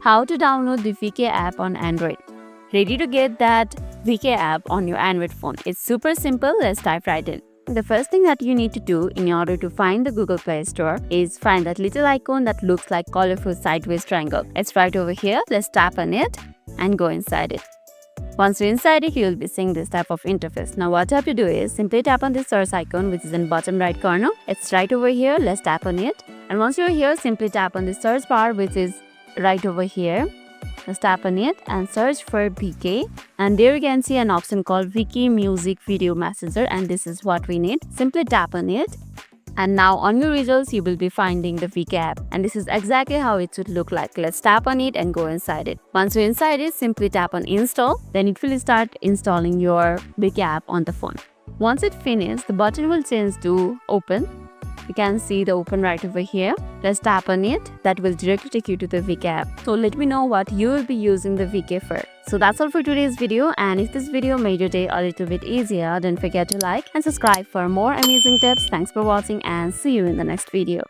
How to download the VK app on Android. Ready to get that VK app on your Android phone? It's super simple. Let's dive right in. The first thing that you need to do in order to find the Google Play Store is find that little icon that looks like colorful sideways triangle. It's right over here. Let's tap on it and go inside it. Once you're inside it, you'll be seeing this type of interface. Now what you have to do is simply tap on this search icon which is in bottom right corner. It's right over here. Let's tap on it. And once you're here, simply tap on the search bar which is right over here. Let's tap on it and search for VK, and there you can see an option called VK Music Video Messenger, and this is what we need. Simply tap on it, and now on your results you will be finding the VK app, and this is exactly how it should look like. Let's tap on it and go inside it. Once you're inside it, simply tap on install, then it will start installing your VK app on the phone. Once it finishes, the button will change to open. You can see the open right over here. Let's tap on it. That will directly take you to the VK app. So let me know what you will be using the VK for. So that's all for today's video, and if this video made your day a little bit easier, don't forget to like and subscribe for more amazing tips. Thanks for watching and see you in the next video.